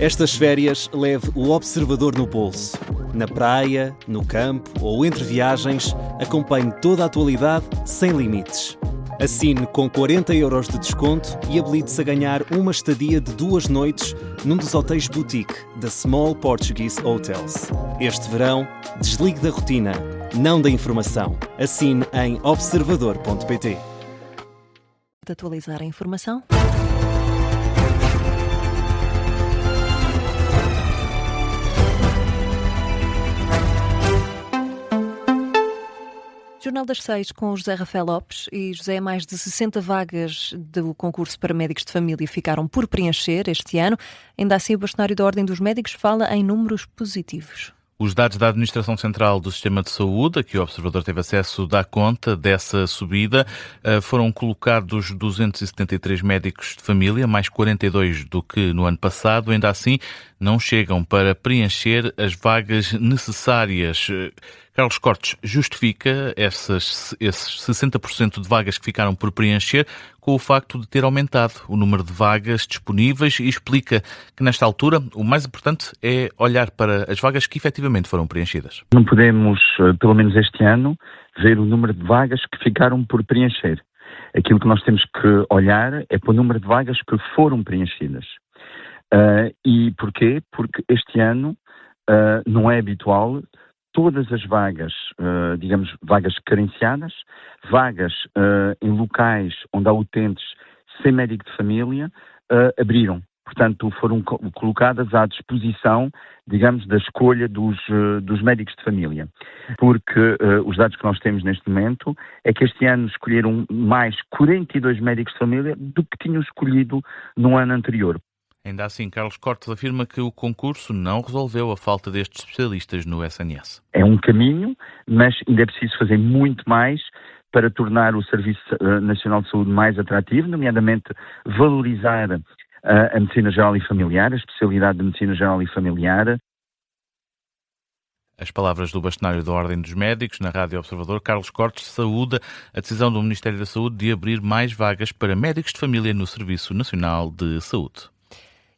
Estas férias leve o observador no bolso. Na praia, no campo ou entre viagens, acompanhe toda a atualidade sem limites. Assine com 40€ de desconto e habilite-se a ganhar uma estadia de 2 noites num dos hotéis boutique da Small Portuguese Hotels. Este verão, desligue da rotina, não da informação. Assine em observador.pt. De atualizar a informação. Jornal das 6 com José Rafael Lopes. E José, mais de 60 vagas do concurso para médicos de família ficaram por preencher este ano. Ainda assim, o bastonário da Ordem dos Médicos fala em números positivos. Os dados da Administração Central do Sistema de Saúde, a que o observador teve acesso, dá conta dessa subida. Foram colocados 273 médicos de família, mais 42 do que no ano passado. Ainda assim, não chegam para preencher as vagas necessárias. Carlos Cortes justifica esses 60% de vagas que ficaram por preencher com o facto de ter aumentado o número de vagas disponíveis e explica que, nesta altura, o mais importante é olhar para as vagas que efetivamente foram preenchidas. Não podemos, pelo menos este ano, ver o número de vagas que ficaram por preencher. Aquilo que nós temos que olhar é para o número de vagas que foram preenchidas. E porquê? Porque este ano não é habitual todas as vagas, digamos, vagas carenciadas, vagas em locais onde há utentes sem médico de família, abriram. Portanto, foram colocadas à disposição, digamos, da escolha dos médicos de família. Porque os dados que nós temos neste momento é que este ano escolheram mais 42 médicos de família do que tinham escolhido no ano anterior. Ainda assim, Carlos Cortes afirma que o concurso não resolveu a falta destes especialistas no SNS. É um caminho, mas ainda é preciso fazer muito mais para tornar o Serviço Nacional de Saúde mais atrativo, nomeadamente valorizar a Medicina Geral e Familiar, a especialidade de Medicina Geral e Familiar. As palavras do bastonário da Ordem dos Médicos na Rádio Observador. Carlos Cortes saúda a decisão do Ministério da Saúde de abrir mais vagas para médicos de família no Serviço Nacional de Saúde.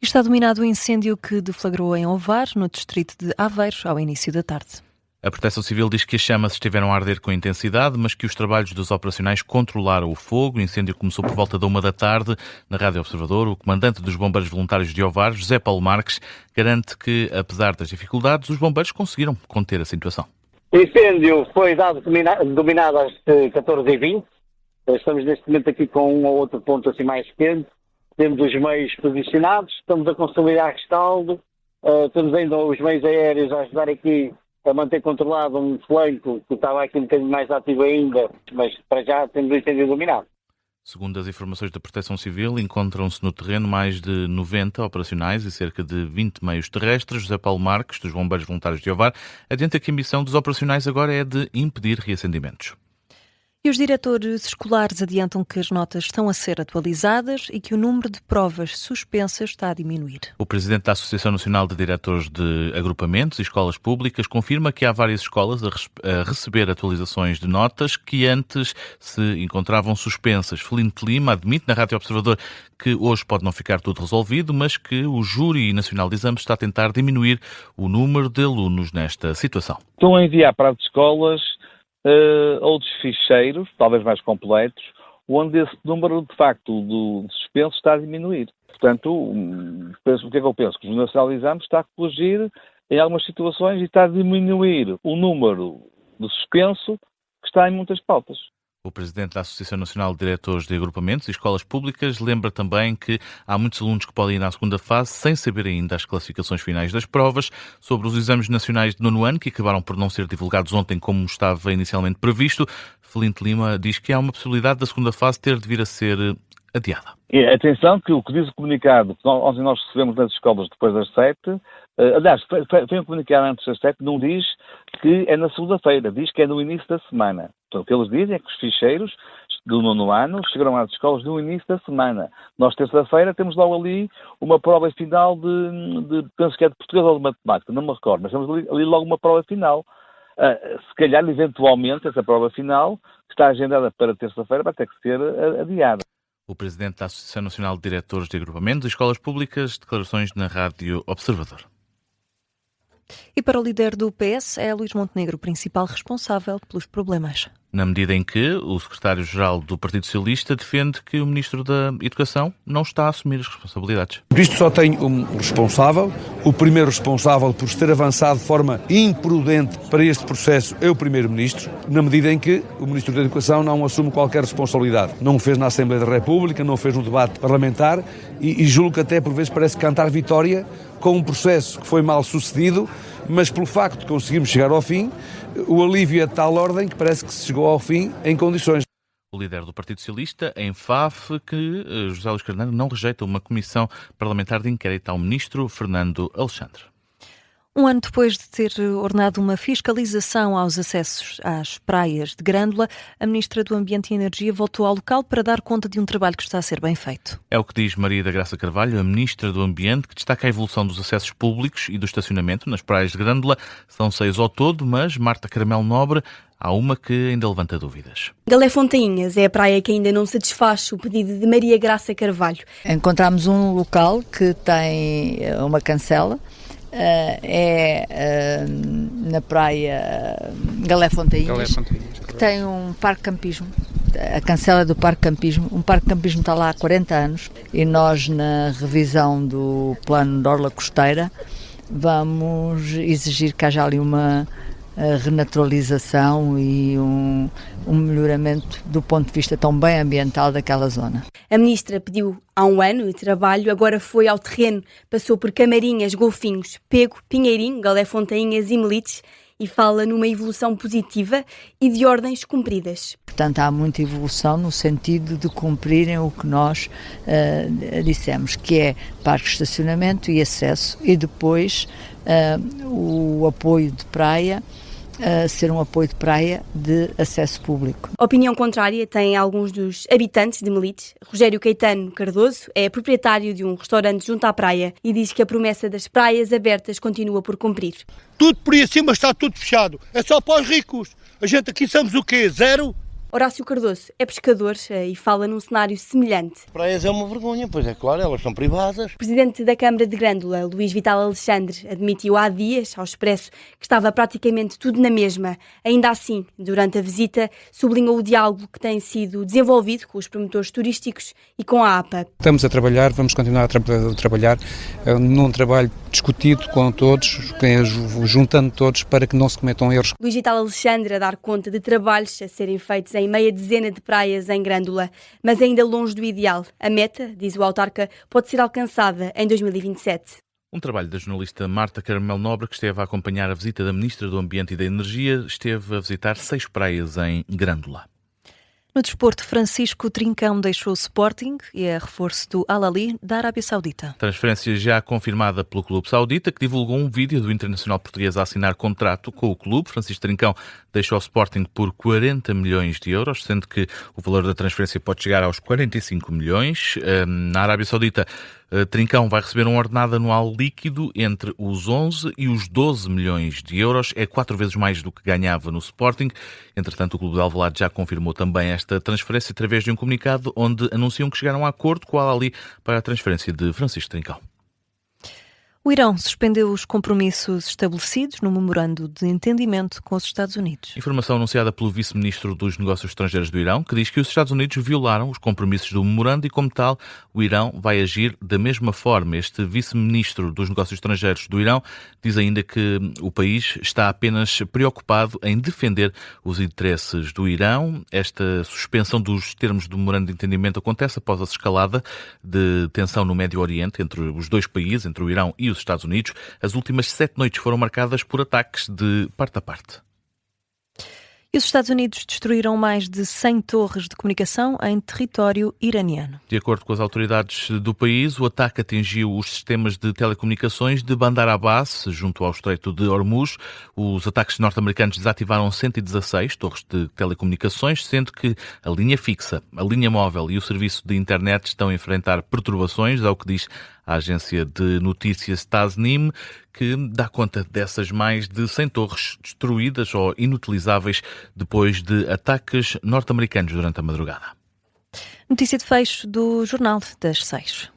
Está dominado o incêndio que deflagrou em Ovar, no distrito de Aveiro, ao início da tarde. A Proteção Civil diz que as chamas estiveram a arder com intensidade, mas que os trabalhos dos operacionais controlaram o fogo. O incêndio começou por volta da 1 da tarde. Na Rádio Observador, o comandante dos Bombeiros Voluntários de Ovar, José Paulo Marques, garante que, apesar das dificuldades, os bombeiros conseguiram conter a situação. O incêndio foi dominado às 14h20. Estamos neste momento aqui com um ou outro ponto assim mais quente. Temos os meios posicionados, estamos a consolidar rescaldo, temos ainda os meios aéreos a ajudar aqui a manter controlado um flanco que estava aqui um bocadinho mais ativo ainda, mas para já temos o incêndio dominado. Segundo as informações da Proteção Civil, encontram-se no terreno mais de 90 operacionais e cerca de 20 meios terrestres. José Paulo Marques, dos Bombeiros Voluntários de Ovar, adianta que a missão dos operacionais agora é de impedir reacendimentos. E os diretores escolares adiantam que as notas estão a ser atualizadas e que o número de provas suspensas está a diminuir. O presidente da Associação Nacional de Diretores de Agrupamentos e Escolas Públicas confirma que há várias escolas a receber atualizações de notas que antes se encontravam suspensas. Felinte Lima admite na Rádio Observador que hoje pode não ficar tudo resolvido, mas que o Júri Nacional de Exames está a tentar diminuir o número de alunos nesta situação. Estão a enviar para as escolas outros ficheiros, talvez mais completos, onde esse número, de facto, do suspenso está a diminuir. Portanto, o que é que eu penso? Que o Nacional de Exames está a corrigir em algumas situações e está a diminuir o número de suspenso que está em muitas pautas. O presidente da Associação Nacional de Diretores de Agrupamentos e Escolas Públicas lembra também que há muitos alunos que podem ir à segunda fase sem saber ainda as classificações finais das provas. Sobre os exames nacionais de 9º ano, que acabaram por não ser divulgados ontem como estava inicialmente previsto, Felinte Lima diz que há uma possibilidade da segunda fase ter de vir a ser adiada. E atenção que o que diz o comunicado que ontem nós recebemos nas escolas depois das 7, aliás, foi um comunicado antes das 7, não diz que é na segunda-feira, diz que é no início da semana. Então, o que eles dizem é que os ficheiros do 9º ano chegarão às escolas no início da semana. Nós, terça-feira, temos logo ali uma prova final de penso que é de português ou de matemática, não me recordo, mas temos ali logo uma prova final. Se calhar, eventualmente, essa prova final, que está agendada para terça-feira, vai ter que ser adiada. O presidente da Associação Nacional de Diretores de Agrupamentos e Escolas Públicas, declarações na Rádio Observador. E para o líder do PS é Luís Montenegro o principal responsável pelos problemas. Na medida em que o secretário-geral do Partido Socialista defende que o Ministro da Educação não está a assumir as responsabilidades. Isto só tem um responsável. O primeiro responsável por ter avançado de forma imprudente para este processo é o Primeiro-Ministro, na medida em que o Ministro da Educação não assume qualquer responsabilidade. Não o fez na Assembleia da República, não o fez no debate parlamentar e julgo que até por vezes parece cantar vitória com um processo que foi mal sucedido, mas pelo facto de conseguirmos chegar ao fim, o alívio é de tal ordem que parece que se chegou ao fim em condições. O líder do Partido Socialista, em FAF, que José Luís Carneiro não rejeita uma comissão parlamentar de inquérito ao ministro Fernando Alexandre. Um ano depois de ter ordenado uma fiscalização aos acessos às praias de Grândola, a Ministra do Ambiente e Energia voltou ao local para dar conta de um trabalho que está a ser bem feito. É o que diz Maria da Graça Carvalho, a Ministra do Ambiente, que destaca a evolução dos acessos públicos e do estacionamento nas praias de Grândola. São 6 ao todo, mas Marta Caramelo Nobre, há uma que ainda levanta dúvidas. Galé Fontainhas é a praia que ainda não satisfaz o pedido de Maria Graça Carvalho. Encontramos um local que tem uma cancela, na praia Galé Fontainhas, que tem um parque campismo, a cancela do parque campismo. Um parque campismo está lá há 40 anos e nós, na revisão do plano de orla costeira, vamos exigir que haja ali uma renaturalização e um melhoramento do ponto de vista também ambiental daquela zona. A Ministra pediu há um ano de trabalho, agora foi ao terreno, passou por Camarinhas, Golfinhos, Pego, Pinheirinho, Galé Fontainhas e Melites e fala numa evolução positiva e de ordens cumpridas. Portanto, há muita evolução no sentido de cumprirem o que nós dissemos, que é parque de estacionamento e acesso, e depois o apoio de praia, ser um apoio de praia de acesso público. Opinião contrária tem alguns dos habitantes de Melites. Rogério Caetano Cardoso é proprietário de um restaurante junto à praia e diz que a promessa das praias abertas continua por cumprir. Tudo por aí acima está tudo fechado. É só para os ricos. A gente aqui somos o quê? Zero? Horácio Cardoso é pescador e fala num cenário semelhante. Praias é uma vergonha, pois é claro, elas são privadas. O presidente da Câmara de Grândola, Luís Vital Alexandre, admitiu há dias ao Expresso que estava praticamente tudo na mesma. Ainda assim, durante a visita, sublinhou o diálogo que tem sido desenvolvido com os promotores turísticos e com a APA. Estamos a trabalhar, vamos continuar a trabalhar num trabalho discutido com todos, juntando todos para que não se cometam erros. Luís Vital Alexandre a dar conta de trabalhos a serem feitos em meia dezena de praias em Grândola, mas ainda longe do ideal. A meta, diz o autarca, pode ser alcançada em 2027. Um trabalho da jornalista Marta Caramelo Nobre, que esteve a acompanhar a visita da Ministra do Ambiente e da Energia, esteve a visitar 6 praias em Grândola. No desporto, Francisco Trincão deixou o Sporting e é reforço do Al-Ahly da Arábia Saudita. Transferência já confirmada pelo clube saudita, que divulgou um vídeo do internacional português a assinar contrato com o clube. Francisco Trincão deixou o Sporting por 40 milhões de euros, sendo que o valor da transferência pode chegar aos 45 milhões. Na Arábia Saudita, Trincão vai receber um ordenado anual líquido entre os 11 e os 12 milhões de euros. É 4 vezes mais do que ganhava no Sporting. Entretanto, o clube de Alvalade já confirmou também esta transferência através de um comunicado onde anunciam que chegaram a acordo com o Al-Ahly para a transferência de Francisco Trincão. O Irão suspendeu os compromissos estabelecidos no memorando de entendimento com os Estados Unidos. Informação anunciada pelo vice-ministro dos Negócios Estrangeiros do Irão, que diz que os Estados Unidos violaram os compromissos do memorando e, como tal, o Irão vai agir da mesma forma. Este vice-ministro dos Negócios Estrangeiros do Irão diz ainda que o país está apenas preocupado em defender os interesses do Irão. Esta suspensão dos termos do memorando de entendimento acontece após a escalada de tensão no Médio Oriente entre os dois países, entre o Irão e os Estados Unidos. As últimas 7 noites foram marcadas por ataques de parte a parte. E os Estados Unidos destruíram mais de 100 torres de comunicação em território iraniano. De acordo com as autoridades do país, o ataque atingiu os sistemas de telecomunicações de Bandar Abbas, junto ao Estreito de Hormuz. Os ataques norte-americanos desativaram 116 torres de telecomunicações, sendo que a linha fixa, a linha móvel e o serviço de internet estão a enfrentar perturbações, ao que diz a agência de notícias Tasnim, que dá conta dessas mais de 100 torres destruídas ou inutilizáveis depois de ataques norte-americanos durante a madrugada. Notícia de fecho do Jornal das 6.